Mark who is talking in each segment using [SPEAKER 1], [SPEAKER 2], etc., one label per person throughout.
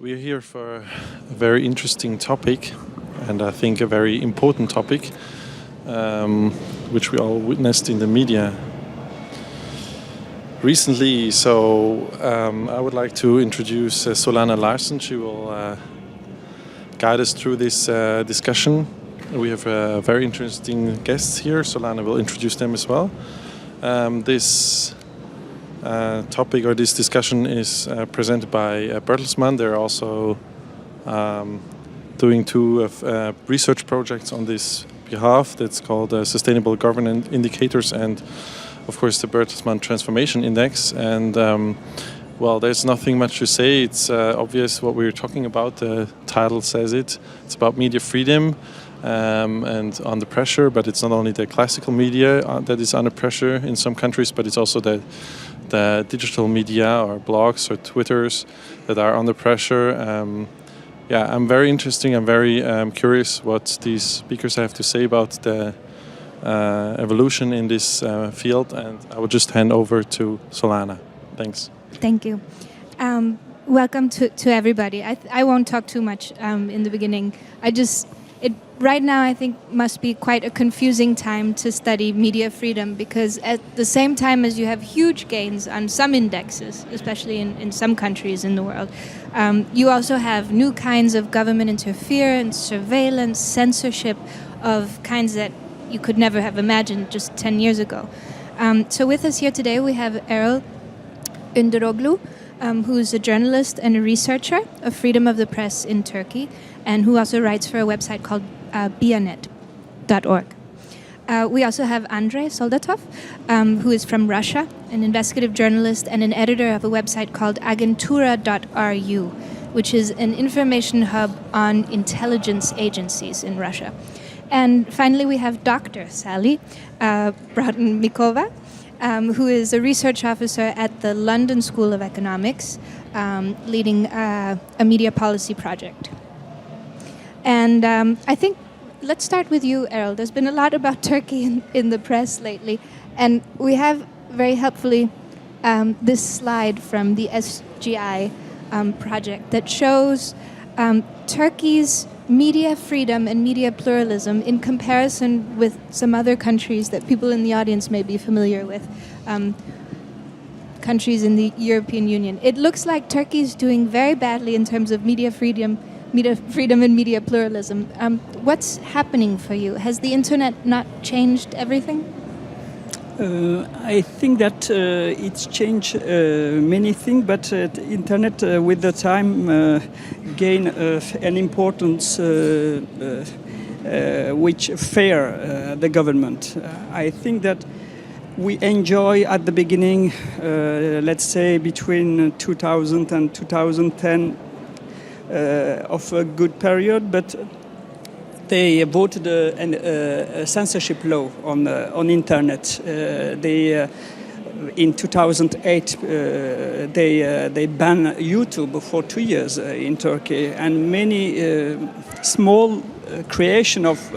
[SPEAKER 1] We're here for a very interesting topic, and I think a very important topic, which we all witnessed in the media recently. So I would like to introduce Solana Larsen. She will guide us through this discussion. We have very interesting guests here. Solana will introduce them as well. This topic or this discussion is presented by Bertelsmann. They're also doing two research projects on this behalf. That's called Sustainable Governance Indicators and, of course, the Bertelsmann Transformation Index. And well, there's nothing much to say. It's obvious what we're talking about. The title says it. It's about media freedom and under pressure. But it's not only the classical media that is under pressure in some countries, but it's also the digital media or blogs or Twitters that are under pressure. Yeah, I'm very interested. I'm very curious what these speakers have to say about the evolution in this field. And I will just hand over to Solana. Thanks.
[SPEAKER 2] Thank you. Welcome to everybody. I won't talk too much in the beginning. Right now I think must be quite a confusing time to study media freedom, because at the same time as you have huge gains on some indexes, especially in some countries in the world, you also have new kinds of government interference, surveillance, censorship of kinds that you could never have imagined just 10 years ago. So with us here today we have Erol Önderoglu, who is a journalist and a researcher of freedom of the press in Turkey, and who also writes for a website called Bianet.org. We also have Andrei Soldatov, who is from Russia, an investigative journalist and an editor of a website called Agentura.ru, which is an information hub on intelligence agencies in Russia. And finally, we have Dr. Sally Broughton Micova, who is a research officer at the London School of Economics, leading a media policy project. And I think, let's start with you, Erol. There's been a lot about Turkey in the press lately, and we have very helpfully this slide from the SGI project that shows Turkey's media freedom and media pluralism in comparison with some other countries that people in the audience may be familiar with, countries in the European Union. It looks like Turkey's doing very badly in terms of media freedom and media pluralism. What's happening for you? Has the internet not changed everything?
[SPEAKER 3] I think that it's changed many things, but the internet with the time gained an importance which favor the government. I think that we enjoy at the beginning, let's say between 2000 and 2010, of a good period, but they voted a censorship law on internet. In 2008 they banned YouTube for 2 years in Turkey, and many small creation of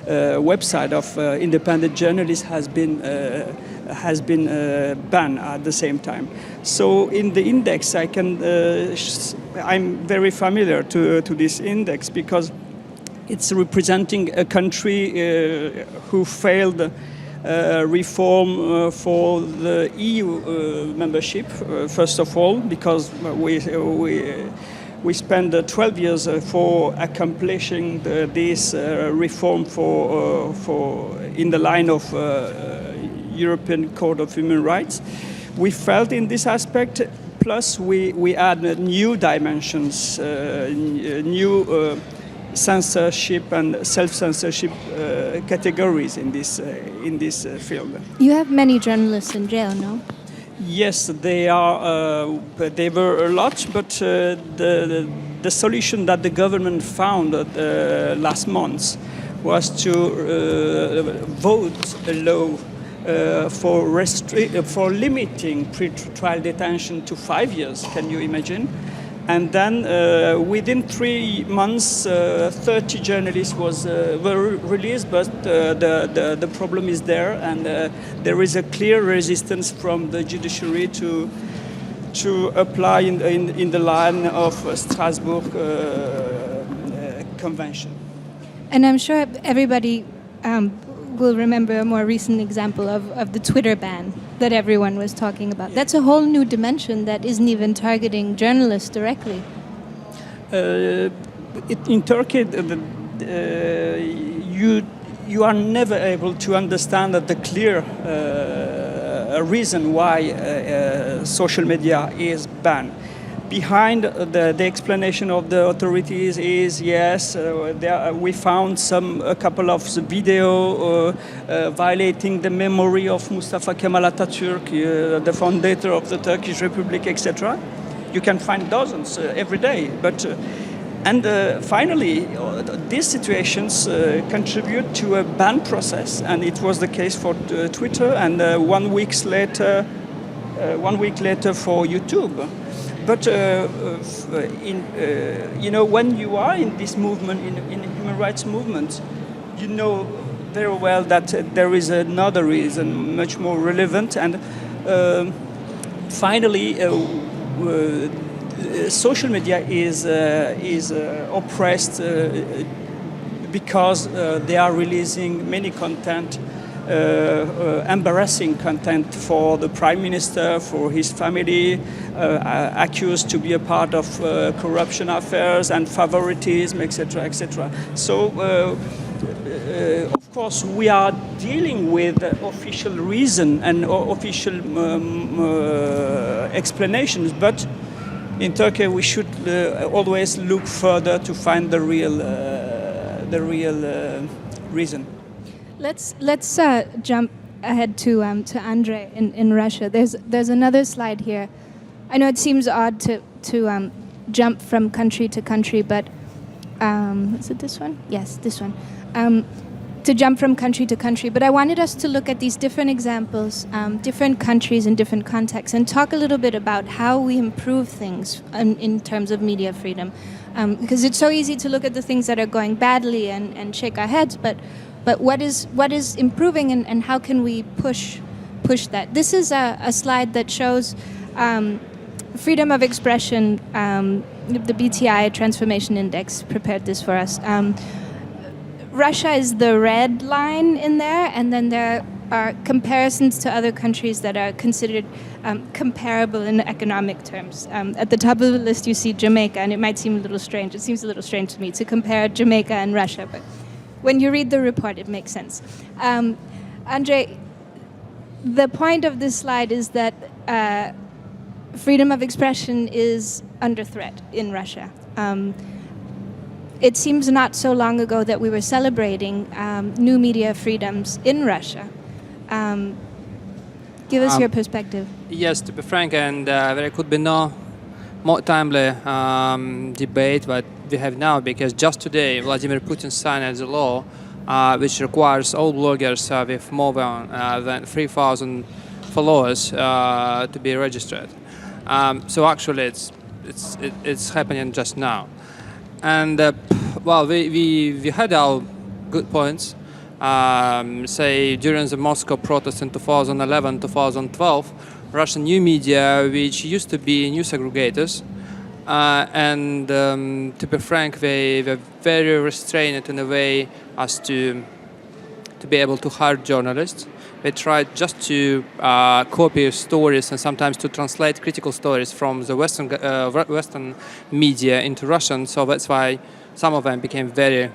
[SPEAKER 3] website of independent journalists has been banned at the same time. So in the index, I'm very familiar to this index because it's representing a country who failed reform for the EU membership, first of all, because we spent 12 years for accomplishing this reform for in the line of European Court of Human Rights. We felt in this aspect, plus we add new dimensions, new censorship and self-censorship categories in this field.
[SPEAKER 2] You have many journalists in jail, no?
[SPEAKER 3] Yes, they were a lot, but the solution that the government found last month was to vote a law for limiting pre-trial detention to 5 years. Can you imagine? And then within 3 months, 30 journalists were released, but the problem is there, and there is a clear resistance from the judiciary to apply in the line of Strasbourg Convention.
[SPEAKER 2] And I'm sure everybody will remember a more recent example of the Twitter ban that everyone was talking about. That's a whole new dimension that isn't even targeting journalists directly.
[SPEAKER 3] In Turkey, you are never able to understand the clear reason why social media is banned. Behind the explanation of the authorities is yes, we found a couple of video violating the memory of Mustafa Kemal Atatürk, the founder of the Turkish Republic, etc. You can find dozens every day, but finally, these situations contribute to a ban process, and it was the case for Twitter, and 1 week later for YouTube. But when you are in this movement, in human rights movement, you know very well that there is another reason, much more relevant, and finally, social media is oppressed because they are releasing many content, embarrassing content for the prime minister, for his family, accused to be a part of corruption affairs and favoritism, etc., etc. So, of course, we are dealing with official reason and official explanations, but in Turkey we should always look further to find the real reason.
[SPEAKER 2] Let's jump ahead to Andrei in Russia. There's another slide here. I know it seems odd to jump from country to country, but is it this one? Yes, this one. To jump from country to country, but I wanted us to look at these different examples, different countries in different contexts, and talk a little bit about how we improve things in terms of media freedom. Because it's so easy to look at the things that are going badly and shake our heads, but what is improving, and how can we push that? This is a slide that shows freedom of expression. The BTI Transformation Index prepared this for us. Russia is the red line in there, and then there are comparisons to other countries that are considered comparable in economic terms. At the top of the list you see Jamaica, and it might seem a little strange. It seems a little strange to me to compare Jamaica and Russia, but when you read the report, it makes sense. Andrei, the point of this slide is that freedom of expression is under threat in Russia. It seems not so long ago that we were celebrating new media freedoms in Russia. Give us your perspective.
[SPEAKER 4] Yes, to be frank, and there could be no more timely debate what we have now, because just today Vladimir Putin signed the law which requires all bloggers with more than 3,000 followers to be registered. So actually it's happening just now. And we had our good points. Say during the Moscow protests in 2011-2012, Russian new media, which used to be news aggregators, and to be frank, they were very restrained in a way as to be able to hire journalists. They tried just to copy stories and sometimes to translate critical stories from the Western media into Russian. So that's why some of them became very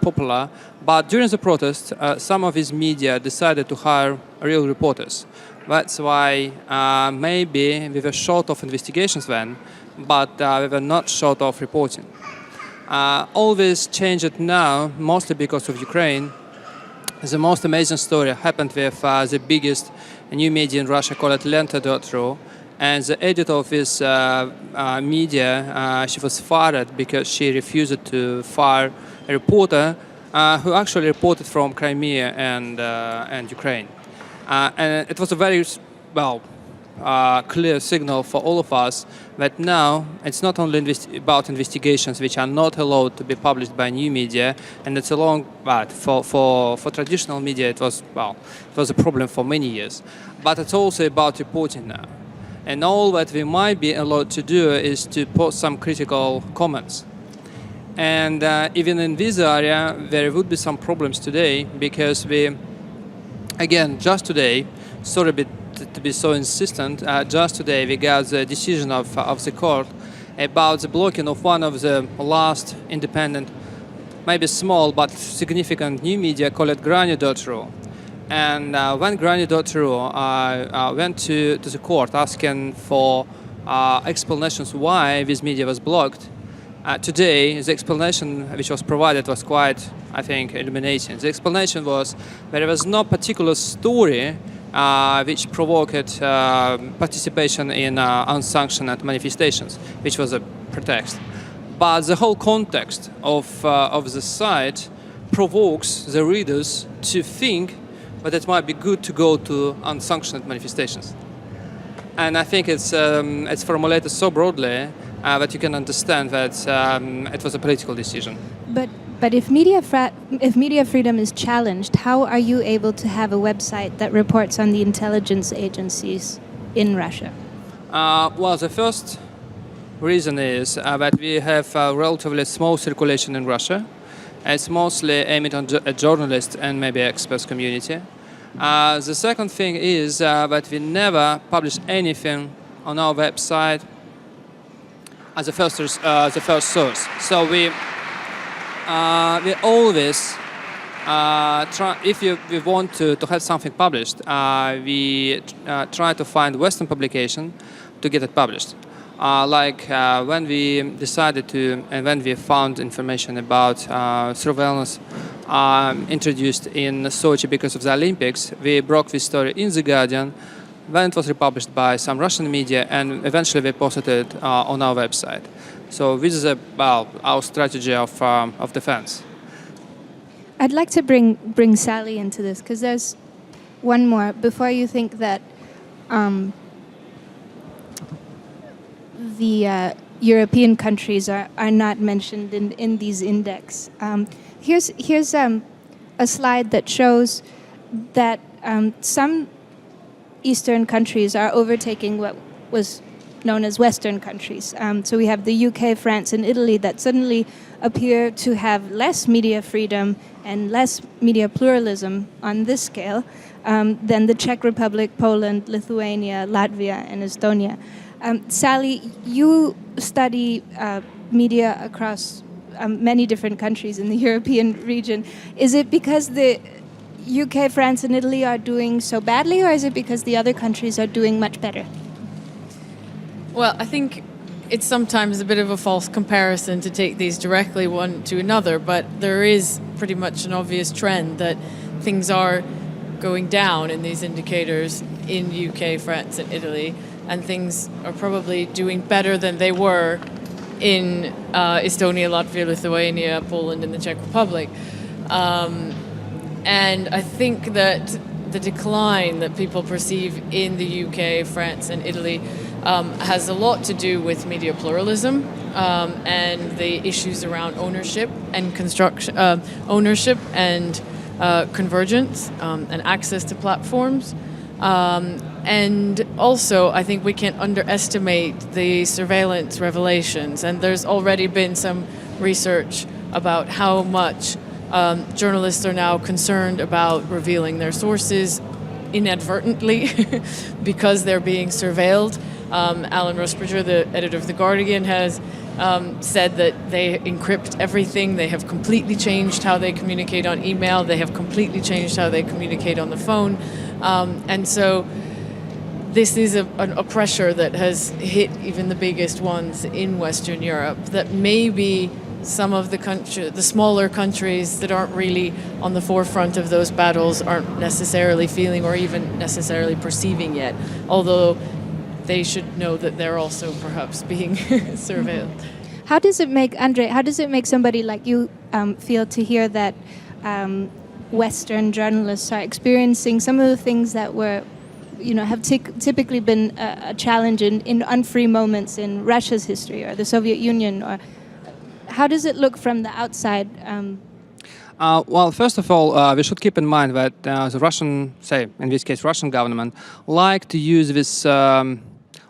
[SPEAKER 4] popular. But during the protests, some of these media decided to hire real reporters. That's why maybe we were short of investigations then, but we were not short of reporting. All this changed now, mostly because of Ukraine. The most amazing story happened with the biggest new media in Russia called Lenta.ru, and the editor of this media, she was fired because she refused to fire a reporter who actually reported from Crimea and Ukraine. And it was a very clear signal for all of us that now it's not only about investigations which are not allowed to be published by new media, and it's along, but for traditional media it was a problem for many years. But it's also about reporting now. And all that we might be allowed to do is to post some critical comments. And even in this area, there would be some problems today because we, again, just today, sorry to be so insistent, just today we got the decision of the court about the blocking of one of the last independent, maybe small but significant new media called Granny.ru. And when Granny.ru went to the court asking for explanations why this media was blocked, today the explanation which was provided was quite, I think, illuminating. The explanation was there was no particular story which provoked participation in unsanctioned manifestations, which was a pretext. But the whole context of the site provokes the readers to think that it might be good to go to unsanctioned manifestations. And I think it's formulated so broadly that you can understand that it was a political decision.
[SPEAKER 2] But if media freedom is challenged, how are you able to have a website that reports on the intelligence agencies in Russia?
[SPEAKER 4] Well, the first reason is that we have a relatively small circulation in Russia. It's mostly aimed at journalists and maybe experts community. The second thing is that we never publish anything on our website as the first source. So we always try, if we want to have something published, we try to find Western publication to get it published. Like when we decided to, and when we found information about surveillance introduced in Sochi because of the Olympics, we broke this story in The Guardian, then it was republished by some Russian media, and eventually we posted it on our website. So this is our strategy of defense.
[SPEAKER 2] I'd like to bring Sally into this, because there's one more before you think that the European countries are not mentioned in these index. Here's a slide that shows that some Eastern countries are overtaking what was known as Western countries. So we have the UK, France, and Italy that suddenly appear to have less media freedom and less media pluralism on this scale than the Czech Republic, Poland, Lithuania, Latvia, and Estonia. Sally, you study media across many different countries in the European region. Is it because the UK, France, and Italy are doing so badly, or is it because the other countries are doing much better?
[SPEAKER 5] Well, I think it's sometimes a bit of a false comparison to take these directly one to another, but there is pretty much an obvious trend that things are going down in these indicators in UK, France, and Italy, and things are probably doing better than they were in Estonia, Latvia, Lithuania, Poland, and the Czech Republic. And I think that the decline that people perceive in the UK, France, and Italy has a lot to do with media pluralism and the issues around ownership and construction, ownership and convergence and access to platforms. And also, I think we can't underestimate the surveillance revelations. And there's already been some research about how much journalists are now concerned about revealing their sources inadvertently because they're being surveilled. Alan Rusbridger, the editor of The Guardian, has said that they encrypt everything. They have completely changed how they communicate on email. They have completely changed how they communicate on the phone. And so this is a pressure that has hit even the biggest ones in Western Europe, that maybe some of the smaller countries that aren't really on the forefront of those battles aren't necessarily feeling or even necessarily perceiving yet, although they should know that they're also perhaps being surveilled.
[SPEAKER 2] How does it make, Andrei, how does it make somebody like you feel to hear that Western journalists are experiencing some of the things that were, have typically been a challenge in unfree moments in Russia's history or the Soviet Union? Or how does it look from the outside?
[SPEAKER 4] Well, first of all, we should keep in mind that the Russian, in this case, Russian government, like to use this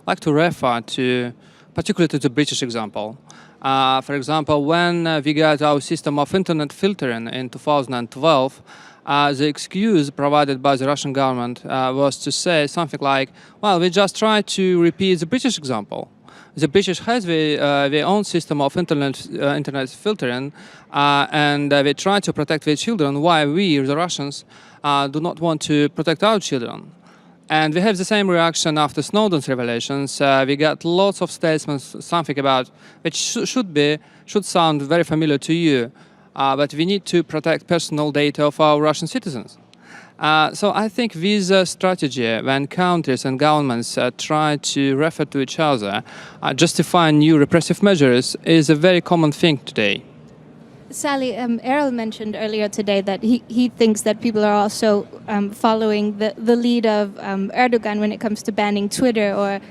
[SPEAKER 4] like to refer to, particularly to the British example. For example, when we got our system of internet filtering in 2012, the excuse provided by the Russian government was to say something like, well, we just try to repeat the British example. The British has their own system of internet filtering, and they try to protect their children, while we, the Russians, do not want to protect our children. And we have the same reaction after Snowden's revelations. We got lots of statements, something about which should sound very familiar to you, but we need to protect personal data of our Russian citizens. So I think this strategy, when countries and governments try to refer to each other, justifying new repressive measures, is a very common thing today.
[SPEAKER 2] Sally, Erol mentioned earlier today that he thinks that people are also following the lead of Erdogan when it comes to banning Twitter. Or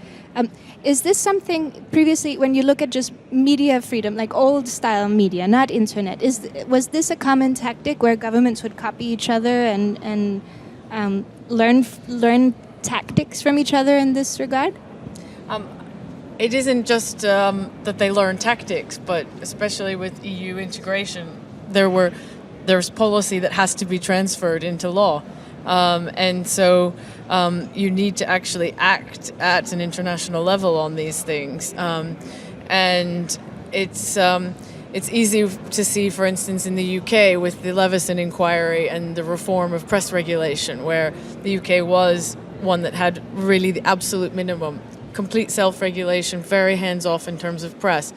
[SPEAKER 2] is this something previously, when you look at just media freedom, like old-style media, not internet, was this a common tactic where governments would copy each other and learn tactics from each other in this regard?
[SPEAKER 5] It isn't just that they learn tactics, but especially with EU integration, there's policy that has to be transferred into law. And so you need to actually act at an international level on these things. And it's easy to see, for instance, in the UK with the Leveson inquiry and the reform of press regulation, where the UK was one that had really the absolute minimum, complete self-regulation, very hands-off in terms of press.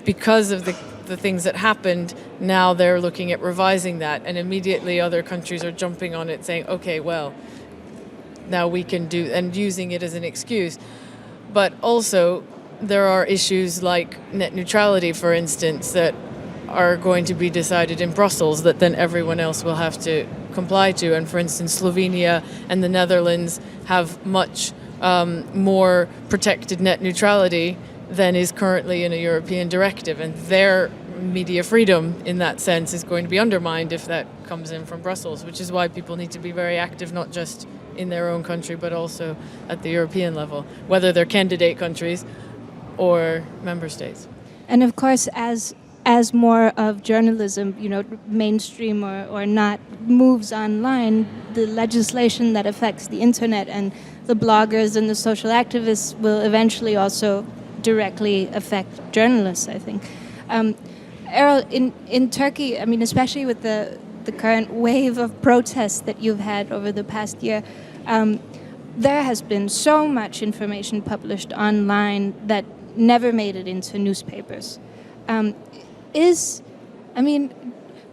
[SPEAKER 5] Because of the things that happened, now they're looking at revising that, and immediately other countries are jumping on it saying, okay, well, now we can do, and using it as an excuse. But also, there are issues like net neutrality, for instance, that are going to be decided in Brussels that then everyone else will have to comply to. And for instance, Slovenia and the Netherlands have much more protected net neutrality than is currently in a European directive, and their media freedom in that sense is going to be undermined if that comes in from Brussels, which is why people need to be very active, not just in their own country but also at the European level, whether they're candidate countries or member states.
[SPEAKER 2] And of course, as more of journalism, mainstream or not, moves online, the legislation that affects the internet and the bloggers and the social activists will eventually also directly affect journalists, I think. Erol, in Turkey, I mean, especially with the current wave of protests that you've had over the past year, there has been so much information published online that never made it into newspapers.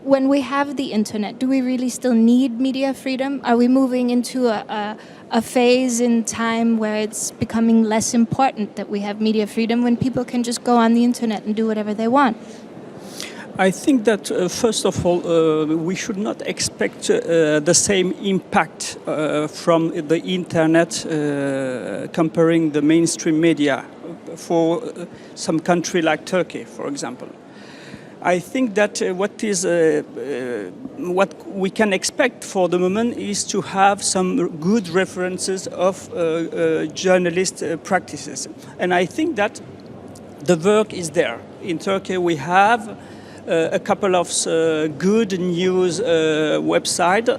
[SPEAKER 2] When we have the internet, do we really still need media freedom? Are we moving into a phase in time where it's becoming less important that we have media freedom when people can just go on the internet and do whatever they want?
[SPEAKER 3] I think that, first of all, we should not expect the same impact from the internet comparing the mainstream media for some country like Turkey, for example. I think that what we can expect for the moment is to have some good references of journalist practices. And I think that the work is there. In Turkey we have a couple of good news websites,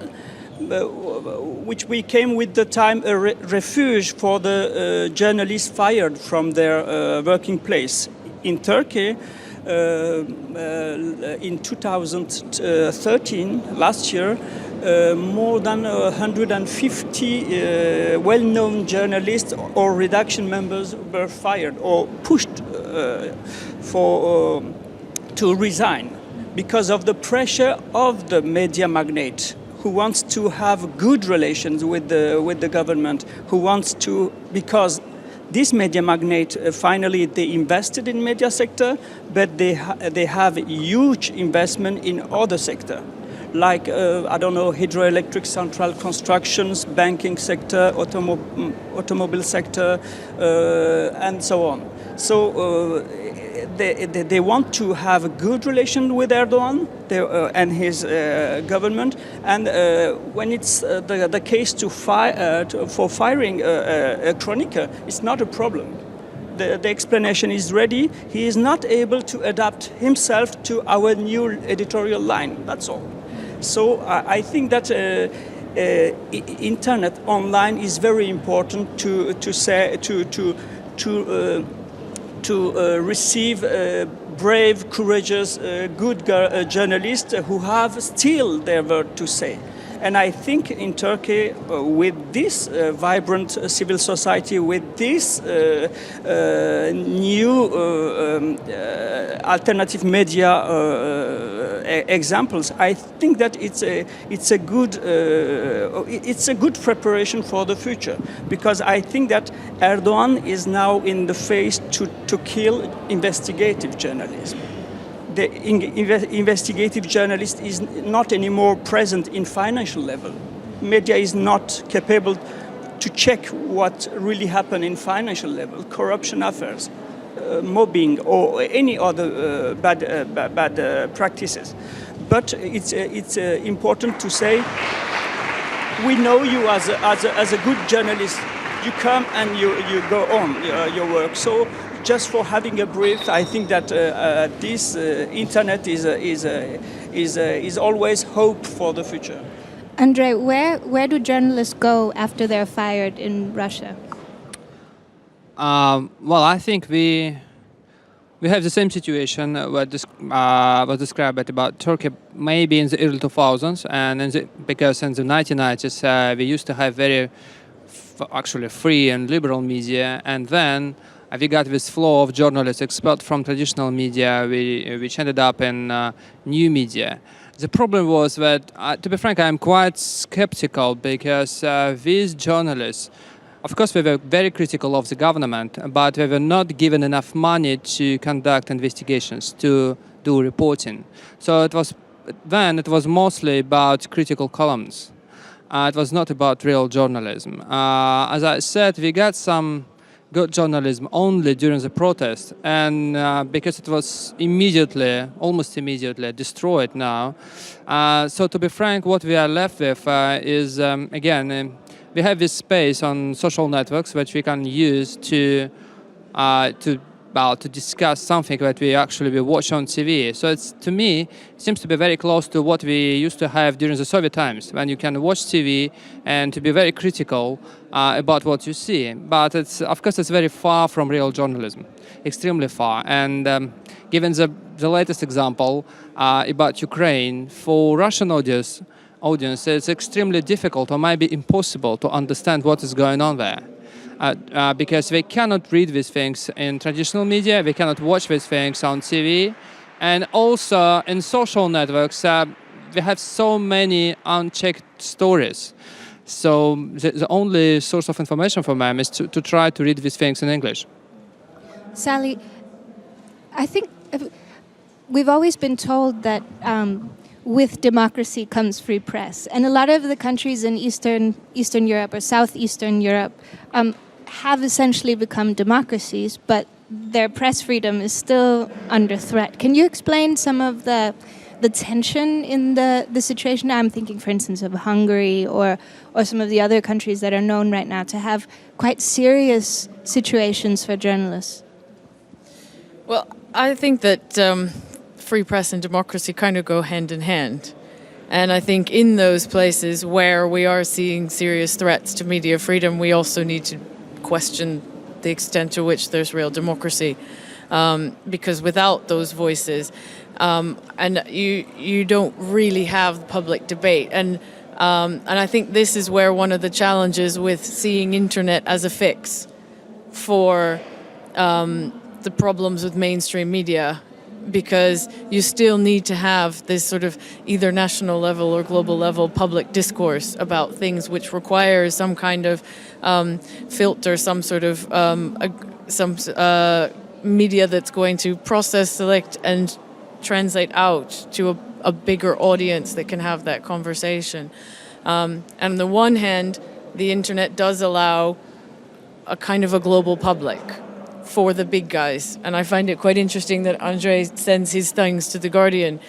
[SPEAKER 3] which became with the time a refuge for the journalists fired from their working place. In Turkey, in 2013, last year, more than 150 well-known journalists or redaction members were fired or pushed to resign because of the pressure of the media magnate who wants to have good relations with the government, who wants to, because this media magnate, finally, they invested in media sector, but they have huge investment in other sector, like, hydroelectric central constructions, banking sector, automobile sector, and so on. So they want to have a good relation with Erdogan and his government, and when it's the case for firing a chroniqueur, it's not a problem. The explanation is ready. He is not able to adapt himself to our new editorial line. That's all. So I think that internet online is very important to receive brave, courageous, good journalists who have still their word to say. And I think in Turkey, with this vibrant civil society, with this new alternative media examples, I think that it's a good preparation for the future, because I think that Erdogan is now in the phase to kill investigative journalism. The investigative journalist is not anymore present in financial level. Media is not capable to check what really happened in financial level, corruption affairs, mobbing, or any other bad practices. But it's important to say, we know you as a good journalist. You come and you go on your work. So just for having a brief, I think that this internet is always hope for the future.
[SPEAKER 2] Andrei, where do journalists go after they're fired in Russia?
[SPEAKER 4] Well, I think we have the same situation what was described about Turkey maybe in the early 2000s, and because in the 1990s we used to have very actually free and liberal media, and then we got this flow of journalists expelled from traditional media, which ended up in new media. The problem was that, to be frank, I'm quite skeptical, because these journalists, of course, they were very critical of the government, but they were not given enough money to conduct investigations, to do reporting. So it was mostly about critical columns. It was not about real journalism. As I said, we got some good journalism only during the protest, and because it was almost immediately destroyed now. So to be frank, what we are left with is, again, we have this space on social networks which we can use to discuss something that we actually watch on TV. So to me, it seems to be very close to what we used to have during the Soviet times, when you can watch TV and to be very critical about what you see. But of course, it's very far from real journalism, extremely far. And given the latest example about Ukraine, for Russian audience, it's extremely difficult or maybe impossible to understand what is going on there. Because they cannot read these things in traditional media, they cannot watch these things on TV, and also in social networks, we have so many unchecked stories. So the only source of information for them is to try to read these things in English.
[SPEAKER 2] Sally, I think we've always been told that with democracy comes free press, and a lot of the countries in Eastern Europe or Southeastern Europe have essentially become democracies, but their press freedom is still under threat. Can you explain some of the tension in the situation? I'm thinking, for instance, of Hungary or some of the other countries that are known right now to have quite serious situations for journalists.
[SPEAKER 5] Well, I think that free press and democracy kind of go hand in hand. And I think in those places where we are seeing serious threats to media freedom, we also need to question the extent to which there's real democracy. Because without those voices, and you don't really have public debate. And I think this is where one of the challenges with seeing internet as a fix for the problems with mainstream media, because you still need to have this sort of either national level or global level public discourse about things which requires some kind of filter, some sort of media that's going to process, select, and translate out to a bigger audience that can have that conversation. And on the one hand, the internet does allow a kind of a global public for the big guys. And I find it quite interesting that Andrei sends his things to The Guardian.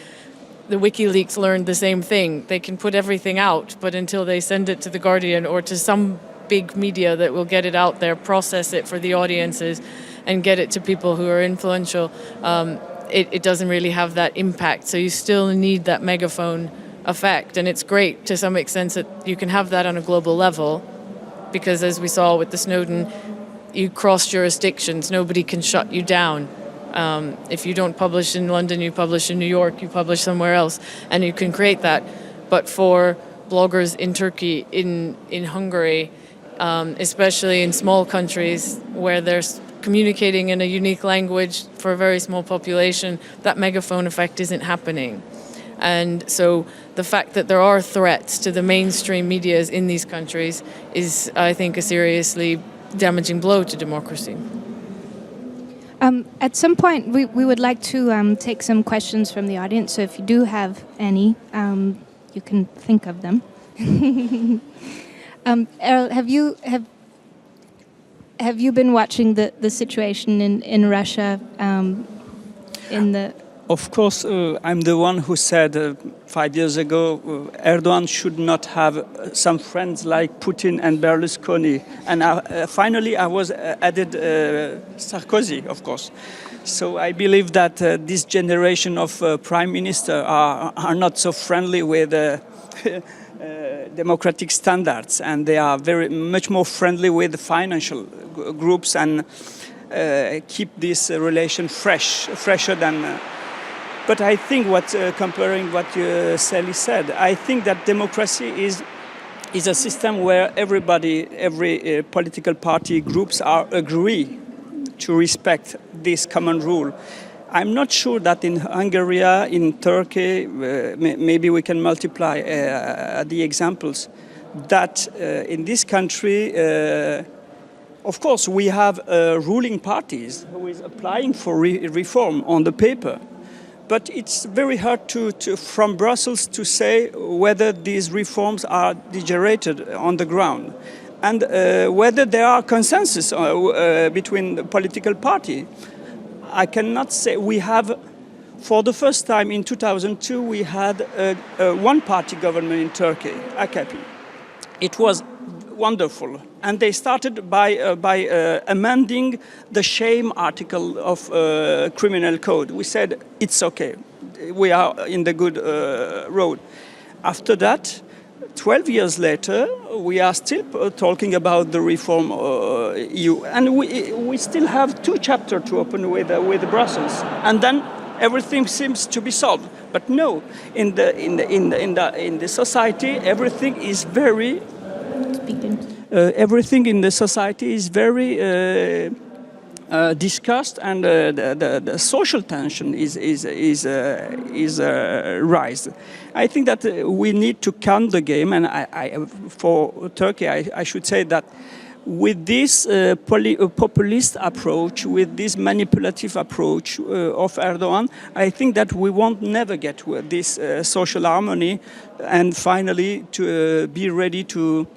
[SPEAKER 5] The WikiLeaks learned the same thing. They can put everything out, but until they send it to The Guardian or to some big media that will get it out there, process it for the audiences, and get it to people who are influential, it doesn't really have that impact. So you still need that megaphone effect. And it's great to some extent that you can have that on a global level, because as we saw with the Snowden, you cross jurisdictions, nobody can shut you down. If you don't publish in London, you publish in New York, you publish somewhere else, and you can create that. But for bloggers in Turkey, in Hungary, especially in small countries where they're communicating in a unique language for a very small population, that megaphone effect isn't happening. And so the fact that there are threats to the mainstream medias in these countries is, I think, a seriously damaging blow to democracy.
[SPEAKER 2] At some point, we would like to take some questions from the audience. So if you do have any, you can think of them. Erol, have you been watching the situation in Russia?
[SPEAKER 3] Of course, I'm the one who said 5 years ago Erdogan should not have some friends like Putin and Berlusconi. And finally, I was added Sarkozy, of course. So I believe that this generation of prime minister are not so friendly with democratic standards, and they are very much more friendly with financial groups and keep this relation fresher than. But I think comparing what Sally said, I think that democracy is a system where every political party groups agree to respect this common rule. I'm not sure that in Hungary, in Turkey, maybe we can multiply the examples, that in this country, of course, we have ruling parties who is applying for reform on the paper. But it's very hard from Brussels to say whether these reforms are degenerated on the ground, and whether there are consensus between the political parties. I cannot say. We have, for the first time in 2002, we had a one-party government in Turkey, AKP. It was wonderful. And they started by amending the shame article of criminal code. We said, it's okay. We are in the good road. After that, 12 years later, we are still talking about the reform EU. And we still have 2 chapters to open with Brussels. And then everything seems to be solved. But no, in the society, everything is very... everything in the society is very discussed, and the social tension is rise. I think that we need to calm the game, and for Turkey, I should say that with this populist approach, with this manipulative approach of Erdogan, I think that we won't never get this social harmony, and finally to be ready to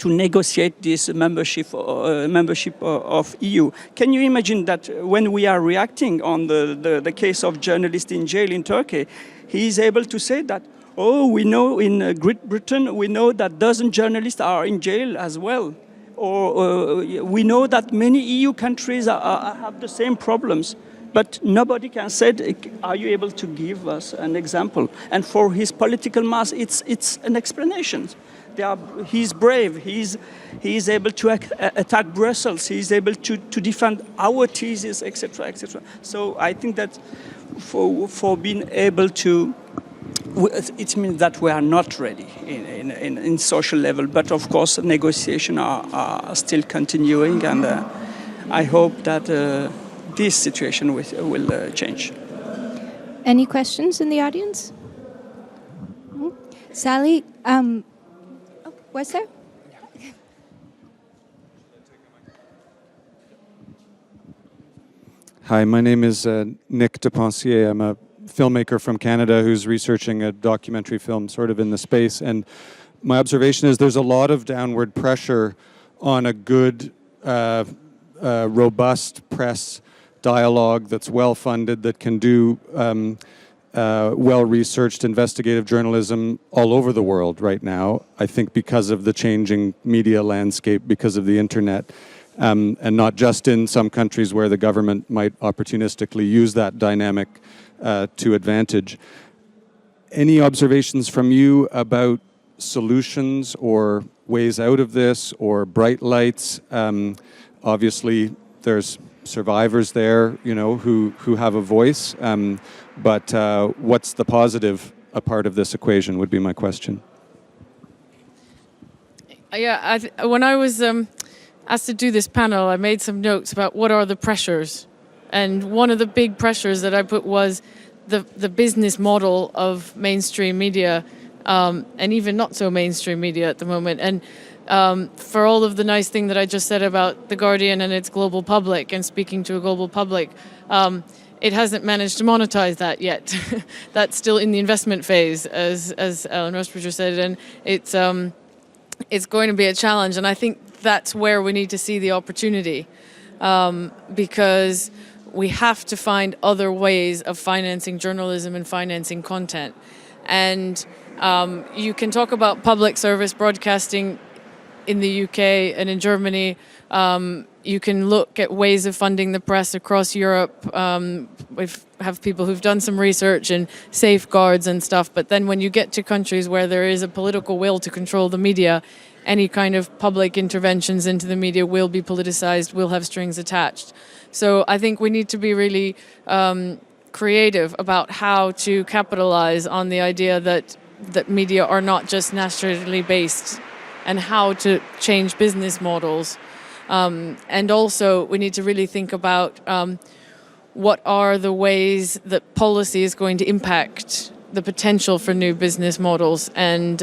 [SPEAKER 3] negotiate this membership of EU. Can you imagine that when we are reacting on the case of journalists in jail in Turkey, he is able to say that, oh, we know in Great Britain, we know that dozen journalists are in jail as well. Or we know that many EU countries have the same problems. But nobody can say, are you able to give us an example? And for his political mass, it's an explanation. He's brave. He is able to attack Brussels. He is able to defend our thesis, etc., etc. So I think that for being able to, it means that we are not ready in social level. But of course, negotiations are still continuing, and I hope that this situation will change.
[SPEAKER 2] Any questions in the audience? Sally. Was there?
[SPEAKER 6] Hi, my name is Nick Depensier. I'm a filmmaker from Canada who's researching a documentary film sort of in the space. And my observation is there's a lot of downward pressure on a good robust press dialogue that's well-funded, that can do well-researched investigative journalism all over the world right now, I think because of the changing media landscape, because of the internet, and not just in some countries where the government might opportunistically use that dynamic to advantage. Any observations from you about solutions or ways out of this, or bright lights? Obviously, there's survivors there, you know, who have a voice. But what's the positive a part of this equation would be my question.
[SPEAKER 5] Yeah, when I was asked to do this panel, I made some notes about what are the pressures. And one of the big pressures that I put was the business model of mainstream media, and even not so mainstream media at the moment. And for all of the nice thing that I just said about The Guardian and its global public and speaking to a global public, it hasn't managed to monetize that yet. That's still in the investment phase, as Alan Rusbridger said, and it's going to be a challenge. And I think that's where we need to see the opportunity, because we have to find other ways of financing journalism and financing content. And you can talk about public service broadcasting in the UK and in Germany. You can look at ways of funding the press across Europe. We have people who've done some research and safeguards and stuff. But then when you get to countries where there is a political will to control the media, any kind of public interventions into the media will be politicized, will have strings attached. So I think we need to be really creative about how to capitalize on the idea that media are not just naturally based, and how to change business models. And also we need to really think about what are the ways that policy is going to impact the potential for new business models. And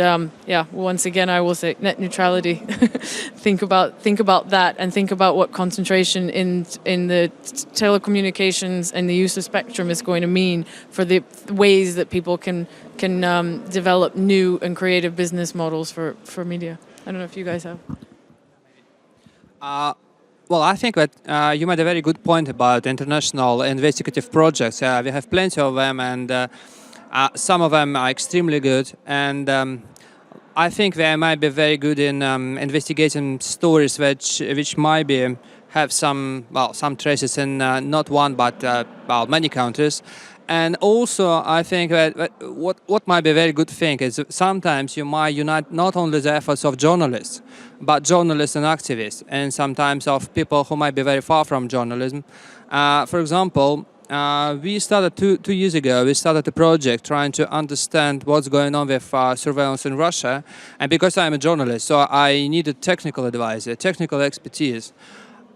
[SPEAKER 5] once again, I will say net neutrality. think about that, and think about what concentration in the telecommunications and the use of spectrum is going to mean for the ways that people can develop new and creative business models for media. I don't know if you guys have.
[SPEAKER 4] Well, I think that you made a very good point about international investigative projects. We have plenty of them, and some of them are extremely good. And I think they might be very good in investigating stories which might have some traces in not one but many countries. And also, I think that what might be a very good thing is sometimes you might unite not only the efforts of journalists, but journalists and activists, and sometimes of people who might be very far from journalism. For example, we started two years ago, we started a project trying to understand what's going on with surveillance in Russia. And because I'm a journalist, so I needed technical advice, technical expertise.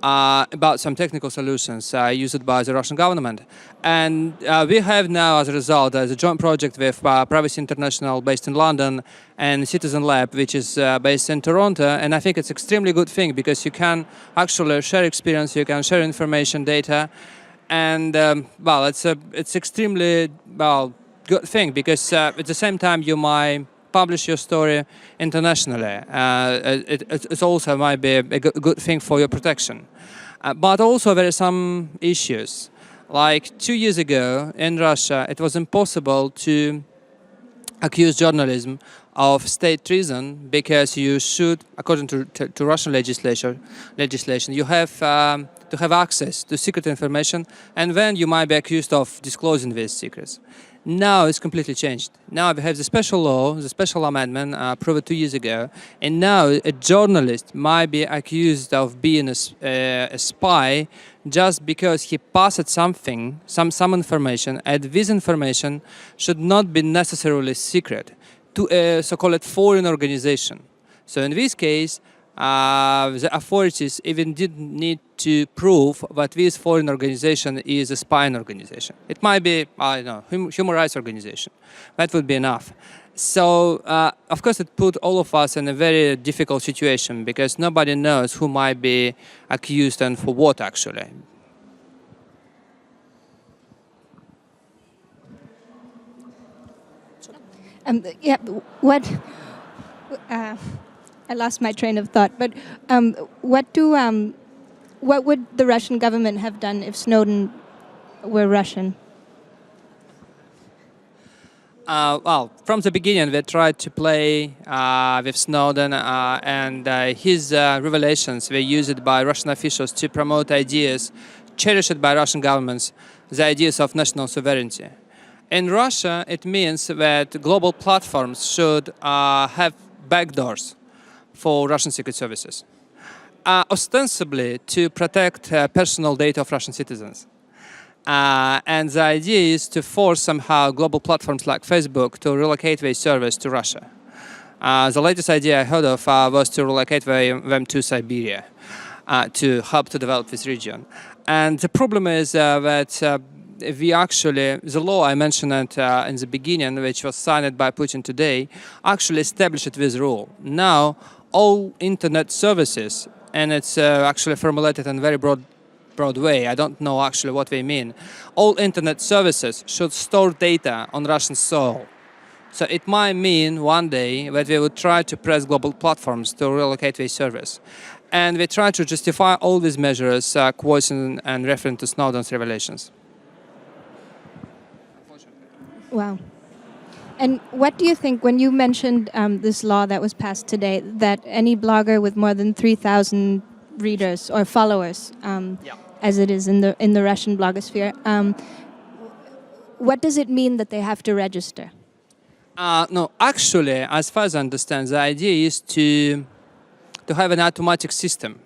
[SPEAKER 4] About some technical solutions used by the Russian government. And we have now, as a result, as a joint project with Privacy International based in London and Citizen Lab, which is based in Toronto. And I think it's an extremely good thing because you can actually share experience, you can share information, data. And it's extremely good thing because at the same time you might publish your story internationally. It also might be a good thing for your protection. But also there are some issues. Like 2 years ago in Russia, it was impossible to accuse journalism of state treason because you should, according to Russian legislation, you have to have access to secret information, and then you might be accused of disclosing these secrets. Now it's completely changed. Now we have the special law, the special amendment approved 2 years ago, and now a journalist might be accused of being a spy just because he passed something, some information, and this information should not be necessarily secret to a so-called foreign organization. So in this case, the authorities even didn't need to prove that this foreign organization is a spying organization. It might be, I don't know, human rights organization. That would be enough. So, of course, it put all of us in a very difficult situation because nobody knows who might be accused and for what, actually.
[SPEAKER 2] I lost my train of thought, but what do what would the Russian government have done if Snowden were Russian?
[SPEAKER 4] Well, from the beginning, we tried to play with Snowden, and his revelations were used by Russian officials to promote ideas cherished by Russian governments, the ideas of national sovereignty. In Russia, it means that global platforms should have backdoors for Russian secret services, ostensibly to protect personal data of Russian citizens. And the idea is to force somehow global platforms like Facebook to relocate their service to Russia. The latest idea I heard of was to relocate them to Siberia to help to develop this region. And the problem is that we actually, the law I mentioned in the beginning, which was signed by Putin today, actually established this rule. Now, all internet services, and it's actually formulated in a very broad way, I don't know actually what they mean, all internet services should store data on Russian soil. So it might mean one day that we would try to press global platforms to relocate their service. And we try to justify all these measures quoting and referring to Snowden's revelations.
[SPEAKER 2] Wow. And what do you think, when you mentioned this law that was passed today, that any blogger with more than 3,000 readers or followers, as it is in the Russian blogosphere, what does it mean that they have to register?
[SPEAKER 4] No, actually, as far as I understand, the idea is to have an automatic system.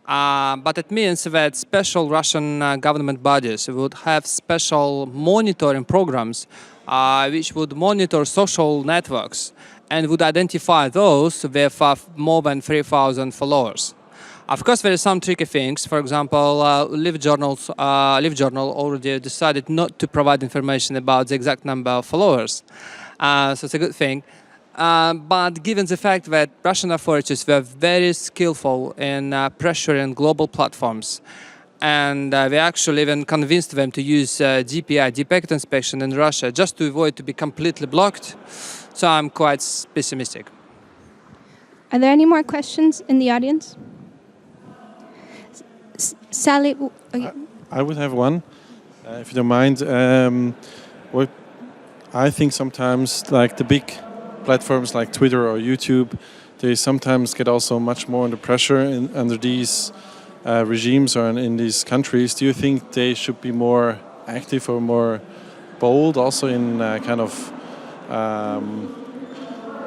[SPEAKER 4] But it means that special Russian government bodies would have special monitoring programs which would monitor social networks and would identify those with more than 3,000 followers. Of course, there are some tricky things. For example, LiveJournal already decided not to provide information about the exact number of followers. So it's a good thing. But given the fact that Russian authorities were very skillful in pressuring global platforms, and we actually even convinced them to use DPI, Deep Packet Inspection, in Russia just to avoid to be completely blocked, so I'm quite pessimistic.
[SPEAKER 2] Are there any more questions in the audience? Sally?
[SPEAKER 1] I would have one, if you don't mind. What I think sometimes, like the big platforms like Twitter or YouTube, they sometimes get also much more under pressure under these regimes or in these countries. Do you think they should be more active or more bold also in kind of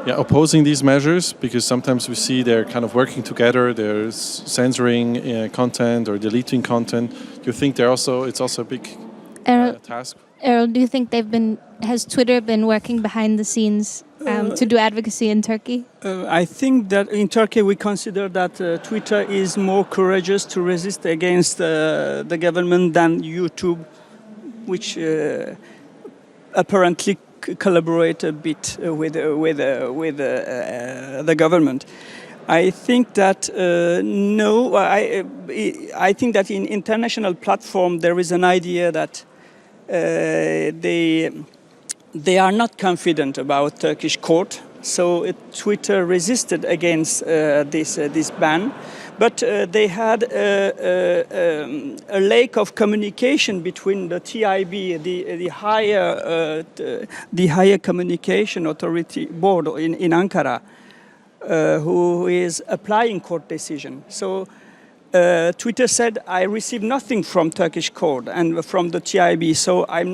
[SPEAKER 1] opposing these measures? Because sometimes we see they're kind of working together, they're censoring content or deleting content. Do you think it's also a big task?
[SPEAKER 2] Erol, do you think has Twitter been working behind the scenes to do advocacy in Turkey?
[SPEAKER 3] I think that in Turkey we consider that Twitter is more courageous to resist against the government than YouTube, which apparently collaborate a bit with the government. I think that no. I think that in international platform there is an idea that they are not confident about Turkish court, so Twitter resisted against this ban, but they had a lack of communication between the TIB, the higher communication authority board in Ankara, who is applying court decision. So Twitter said, I received nothing from Turkish court and from the TIB, so I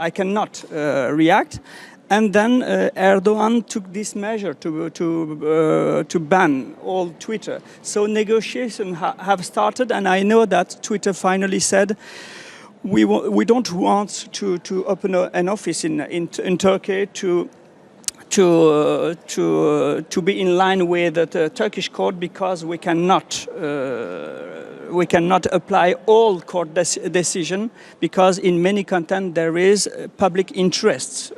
[SPEAKER 3] cannot react. And then Erdogan took this measure to ban all Twitter. So negotiations have started, and I know that Twitter finally said, we don't want to open an office in Turkey to be in line with the Turkish court, because we cannot apply all court decision, because in many content there is public interest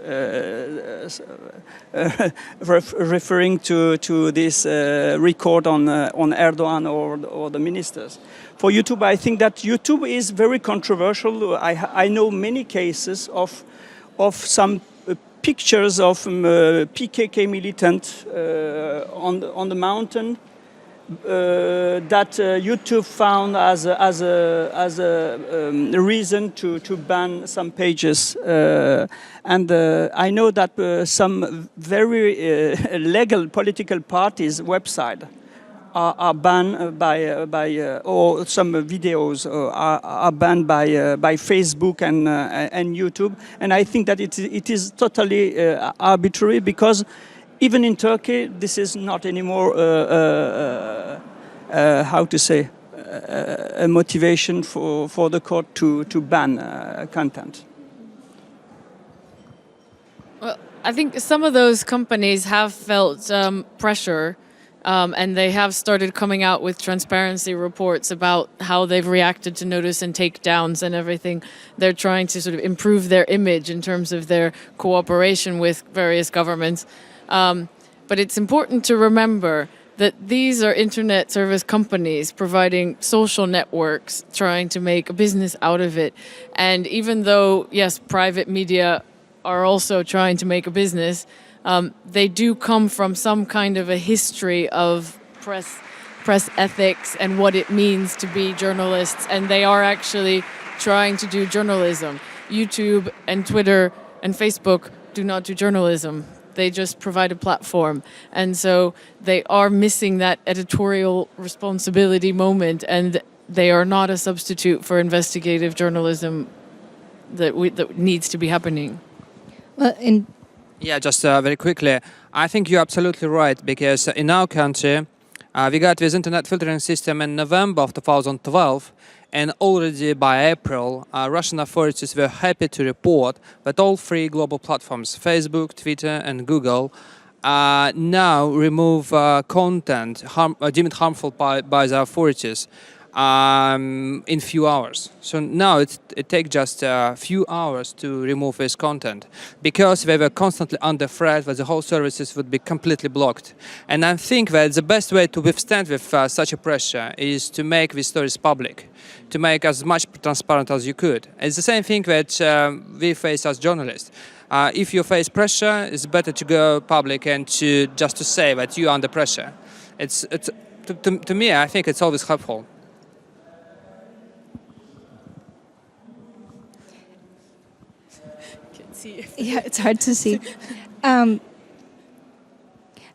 [SPEAKER 3] referring to this record on Erdogan or the ministers. For YouTube, I think that YouTube is very controversial. I know many cases of some pictures of PKK militant on the mountain that YouTube found as a reason to ban some pages. And I know that some very legal political parties' website are banned by or some videos are banned by Facebook and YouTube. And I think that it is totally arbitrary, because even in Turkey, this is not anymore, how to say, a motivation for the court to ban content.
[SPEAKER 5] Well, I think some of those companies have felt pressure, and they have started coming out with transparency reports about how they've reacted to notice and takedowns and everything. They're trying to sort of improve their image in terms of their cooperation with various governments. But it's important to remember that these are internet service companies providing social networks, trying to make a business out of it. And even though, yes, private media are also trying to make a business, they do come from some kind of a history of press ethics and what it means to be journalists. And they are actually trying to do journalism. YouTube and Twitter and Facebook do not do journalism. They just provide a platform. And so they are missing that editorial responsibility moment, and they are not a substitute for investigative journalism that needs to be happening.
[SPEAKER 2] Well,
[SPEAKER 4] Yeah, just very quickly, I think you're absolutely right, because in our country, we got this internet filtering system in November of 2012, and already by April, Russian authorities were happy to report that all three global platforms, Facebook, Twitter, and Google, now remove content deemed harmful by the authorities in few hours. So now it takes just a few hours to remove this content, because they were constantly under threat that the whole services would be completely blocked. And I think that the best way to withstand with such a pressure is to make these stories public, to make as much transparent as you could. It's the same thing that we face as journalists. If you face pressure, it's better to go public and just to say that you're under pressure. To me, I think it's always helpful.
[SPEAKER 2] yeah, it's hard to see.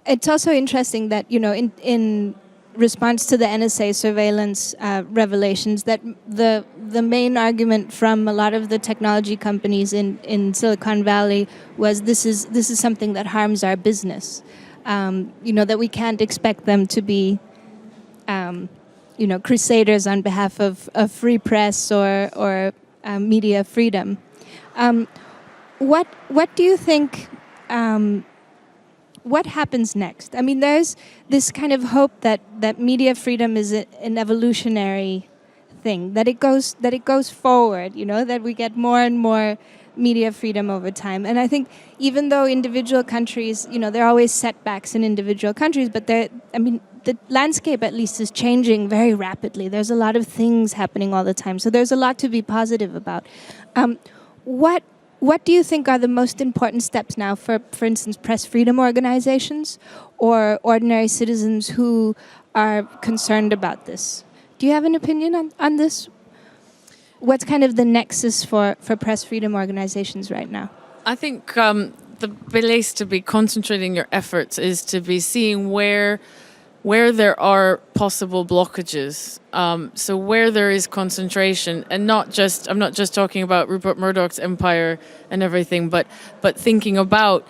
[SPEAKER 2] It's also interesting that, you know, in response to the NSA surveillance revelations, that the main argument from a lot of the technology companies in Silicon Valley was this is something that harms our business. You know, that we can't expect them to be you know, crusaders on behalf of free press or media freedom. What do you think? What happens next? I mean, there's this kind of hope that media freedom is an evolutionary thing, that it goes forward. You know, that we get more and more media freedom over time. And I think even though individual countries, you know, there are always setbacks in individual countries, but the landscape at least is changing very rapidly. There's a lot of things happening all the time. So there's a lot to be positive about. What do you think are the most important steps now for instance, press freedom organizations or ordinary citizens who are concerned about this? Do you have an opinion on this? What's kind of the nexus for press freedom organizations right now?
[SPEAKER 5] I think the place to be concentrating your efforts is to be seeing where there are possible blockages. So where there is concentration, and I'm not just talking about Rupert Murdoch's empire and everything, but thinking about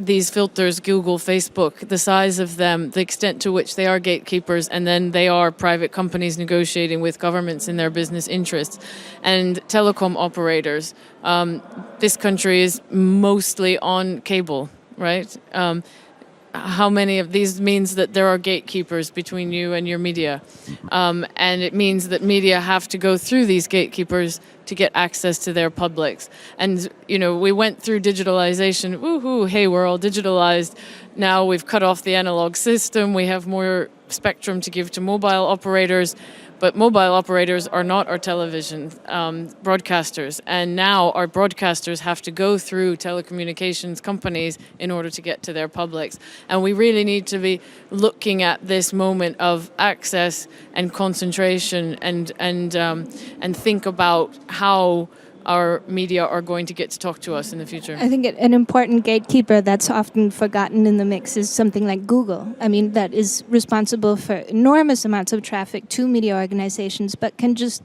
[SPEAKER 5] these filters, Google, Facebook, the size of them, the extent to which they are gatekeepers, and then they are private companies negotiating with governments in their business interests, and telecom operators. This country is mostly on cable, right? How many of these means that there are gatekeepers between you and your media. And it means that media have to go through these gatekeepers to get access to their publics. And, you know, we went through digitalization. Woohoo, hey, we're all digitalized. Now we've cut off the analog system. We have more spectrum to give to mobile operators. But mobile operators are not our television broadcasters. And now our broadcasters have to go through telecommunications companies in order to get to their publics. And we really need to be looking at this moment of access and concentration and think about how our media are going to get to talk to us in the future.
[SPEAKER 2] I think an important gatekeeper that's often forgotten in the mix is something like Google. I mean, that is responsible for enormous amounts of traffic to media organizations, but can just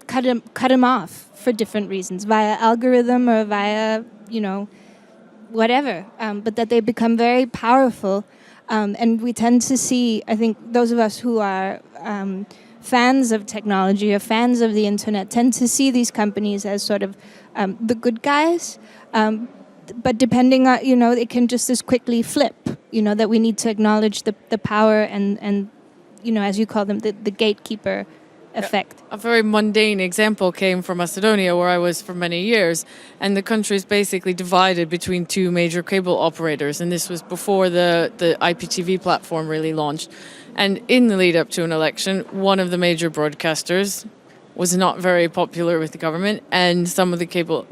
[SPEAKER 2] cut them off for different reasons, via algorithm or via, whatever. But that they become very powerful. And we tend to see, I think, those of us who are fans of technology or fans of the internet tend to see these companies as sort of the good guys. But depending on, it can just as quickly flip, that we need to acknowledge the power and as you call them, the gatekeeper effect.
[SPEAKER 5] A very mundane example came from Macedonia, where I was for many years, and the country is basically divided between two major cable operators, and this was before the IPTV platform really launched. And in the lead up to an election, one of the major broadcasters was not very popular with the government, and some of the cable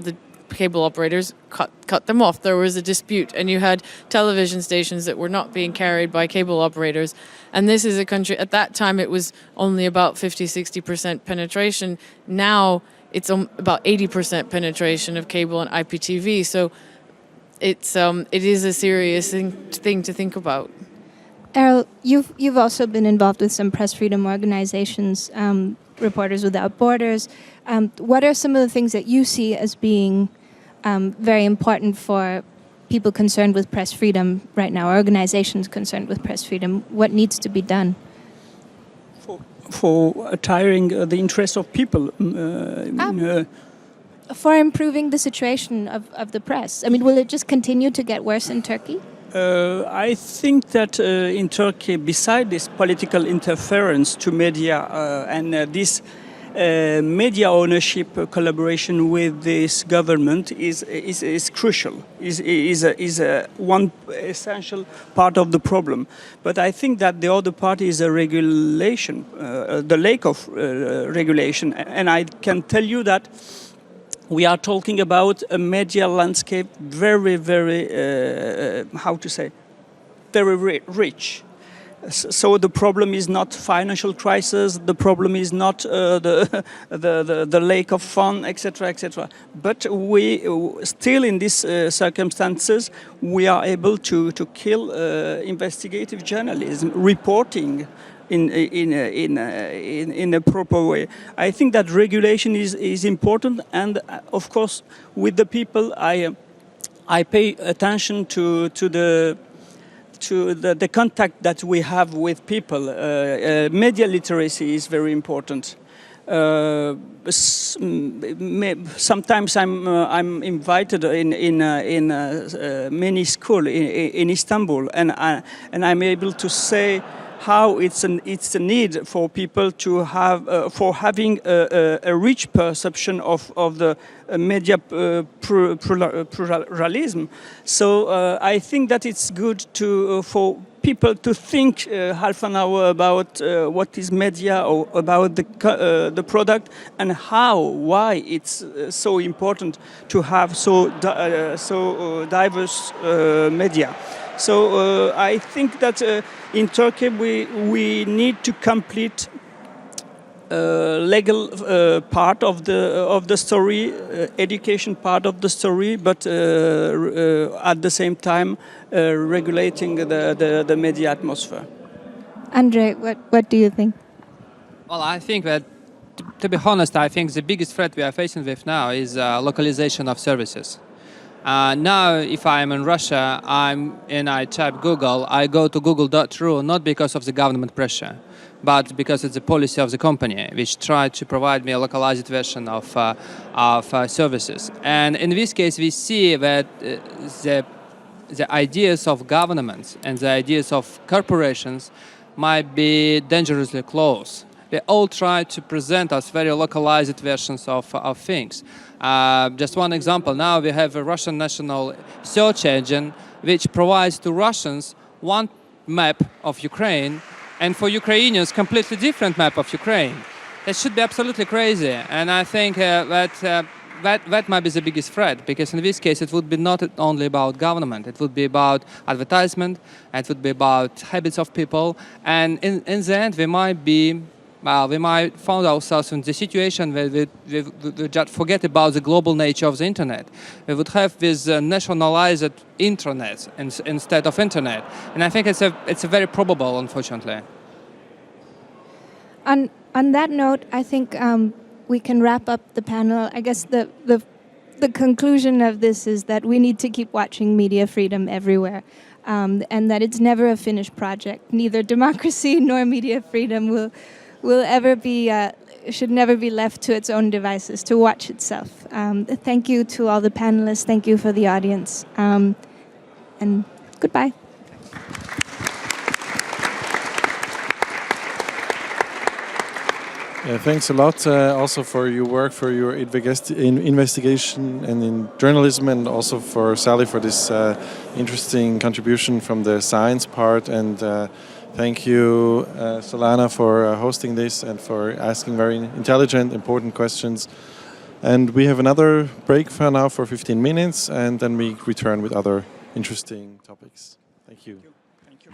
[SPEAKER 5] operators cut them off. There was a dispute, and you had television stations that were not being carried by cable operators. And this is a country, at that time it was only about 50-60% penetration. Now it's about 80% penetration of cable and IPTV. So it is a serious thing to think about.
[SPEAKER 2] Erol, you've also been involved with some press freedom organizations, Reporters Without Borders. What are some of the things that you see as being very important for people concerned with press freedom right now, organizations concerned with press freedom? What needs to be done?
[SPEAKER 3] For attiring the interest of people?
[SPEAKER 2] For improving the situation of the press. I mean, will it just continue to get worse in Turkey?
[SPEAKER 3] I think that in Turkey, beside this political interference to media and this media ownership collaboration with this government is crucial, is one essential part of the problem. But I think that the other part is a regulation, the lack of regulation. And I can tell you that we are talking about a media landscape very, very, very rich. So the problem is not financial crisis. The problem is not the lack of fund, etc., etc. But we still, in these circumstances, we are able to kill investigative journalism, reporting in a proper way. I think that regulation is important, and of course, with the people, I pay attention to the contact that we have with people. Media literacy is very important. Sometimes I'm invited in many schools in Istanbul, and I'm able to say how it's a need for people to have for having a rich perception of the media pluralism. So I think that it's good for people to think half an hour about what is media, or about the product, and why it's so important to have so diverse media. So I think that in Turkey we need to complete legal part of the story, education part of the story, but at the same time regulating the media atmosphere.
[SPEAKER 2] Andrei, what do you think?
[SPEAKER 4] Well, I think that, to be honest, I think the biggest threat we are facing with now is localization of services. Now, if I'm in Russia and I type Google, I go to google.ru not because of the government pressure, but because it's the policy of the company, which tried to provide me a localized version of services. And in this case, we see that the ideas of governments and the ideas of corporations might be dangerously close. They all try to present us very localized versions of things. Just one example, now we have a Russian national search engine which provides to Russians one map of Ukraine, and for Ukrainians completely different map of Ukraine. That should be absolutely crazy, and I think that might be the biggest threat, because in this case it would be not only about government, it would be about advertisement, it would be about habits of people, and in the end we might find ourselves in the situation where we just forget about the global nature of the internet. We would have this nationalized intranet instead of internet, and I think it's a very probable, unfortunately.
[SPEAKER 2] On that note, I think we can wrap up the panel. I guess the conclusion of this is that we need to keep watching media freedom everywhere, and that it's never a finished project. Neither democracy nor media freedom will ever be should never be left to its own devices to watch itself. Thank you to all the panelists. Thank you for the audience, and goodbye.
[SPEAKER 1] Yeah, thanks a lot also for your work, for your investigation and in journalism, and also for Sally for this interesting contribution from the science part. And thank you, Solana, for hosting this and for asking very intelligent, important questions. And we have another break for now for 15 minutes, and then we return with other interesting topics. Thank you.
[SPEAKER 3] Thank you.